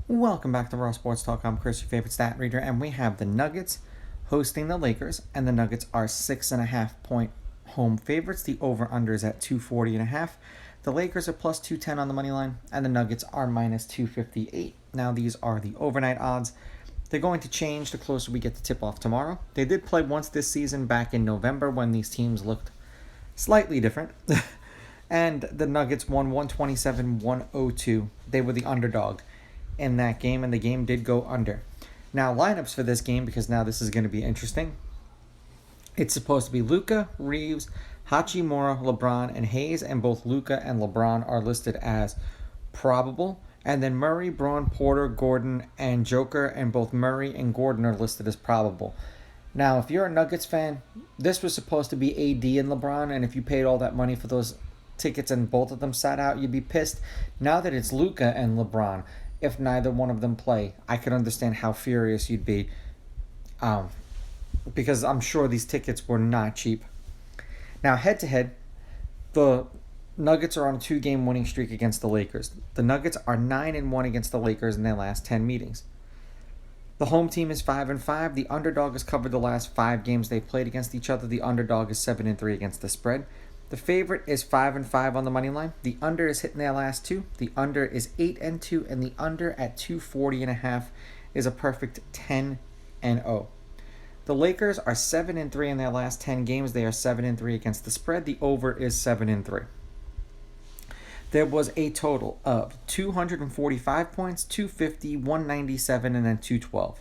Welcome back to Raw Sports Talk. I'm Chris, your favorite stat reader, and we have the Nuggets hosting the Lakers, and the Nuggets are 6.5-point home favorites. The over/under is at 240.5. The Lakers are plus 210 on the money line, and the Nuggets are minus 258. Now these are the overnight odds. They're going to change the closer we get to tip-off tomorrow. They did play once this season back in November when these teams looked slightly different. And the Nuggets won 127-102. They were the underdog in that game, and the game did go under. Now, lineups for this game, because now this is going to be interesting. It's supposed to be Luka, Reeves, Hachimura, LeBron, and Hayes, and both Luka and LeBron are listed as probable. And then Murray, Braun, Porter, Gordon, and Joker, and both Murray and Gordon are listed as probable. Now, if you're a Nuggets fan, this was supposed to be AD and LeBron, and if you paid all that money for those tickets and both of them sat out, you'd be pissed. Now that it's Luka and LeBron, if neither one of them play, I could understand how furious you'd be, because I'm sure these tickets were not cheap. Now, head-to-head, the Nuggets are on a 2-game winning streak against the Lakers. The Nuggets are 9-1 against the Lakers in their last 10 meetings. The home team is 5-5. The underdog has covered the last 5 games they've played against each other. The underdog is 7-3 against the spread. The favorite is 5-5 on the money line. The under is hitting their last 2. The under is 8-2, and the under at 240.5 is a perfect 10-0. The Lakers are 7-3 in their last 10 games. They are 7-3 against the spread. The over is 7-3. There was a total of 245 points, 250, 197, and then 212.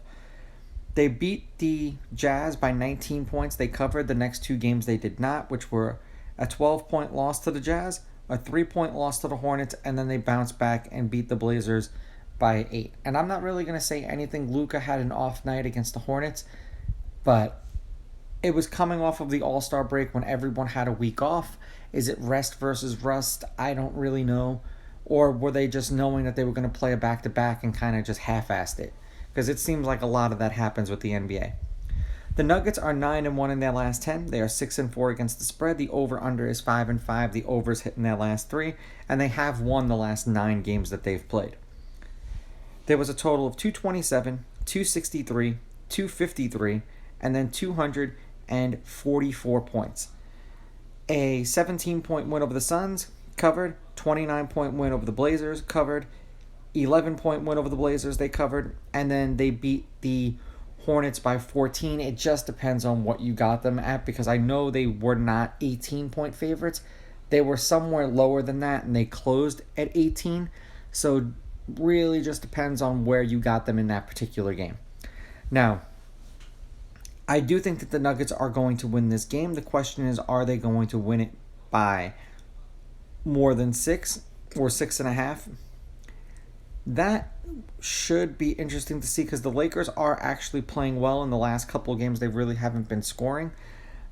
They beat the Jazz by 19 points. They covered the next 2 games they did not, which were a 12-point loss to the Jazz, a 3-point loss to the Hornets, and then they bounced back and beat the Blazers by 8. And I'm not really going to say anything. Luka had an off night against the Hornets, but it was coming off of the All-Star break when everyone had a week off. Is it rest versus rust? I don't really know. Or were they just knowing that they were going to play a back-to-back and kind of just half-assed it? Because it seems like a lot of that happens with the NBA. The Nuggets are 9-1 in their last 10. They are 6-4 against the spread. The over/under is 5-5. The over is hitting their last 3, and they have won the last 9 games that they've played. There was a total of 227, 263, 253, and then 244 points. A 17-point win over the Suns, covered. 29-point win over the Blazers, covered. 11-point win over the Blazers, they covered. And then they beat the Hornets by 14. It just depends on what you got them at, because I know they were not 18-point favorites. They were somewhere lower than that, and they closed at 18. So really just depends on where you got them in that particular game. Now, I do think that the Nuggets are going to win this game. The question is, are they going to win it by more than 6 or 6.5? That should be interesting to see, because the Lakers are actually playing well. In the last couple of games, they really haven't been scoring.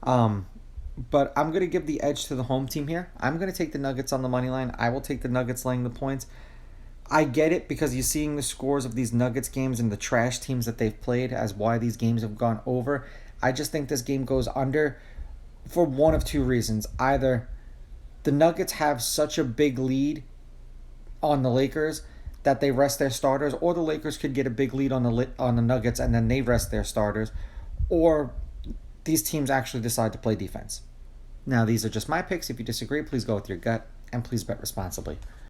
But I'm going to give the edge to the home team here. I'm going to take the Nuggets on the money line. I will take the Nuggets laying the points. I get it, because you're seeing the scores of these Nuggets games and the trash teams that they've played as why these games have gone over. I just think this game goes under for one of 2 reasons. Either the Nuggets have such a big lead on the Lakers that they rest their starters, or the Lakers could get a big lead on the Nuggets and then they rest their starters, or these teams actually decide to play defense. Now, these are just my picks. If you disagree, please go with your gut, and please bet responsibly.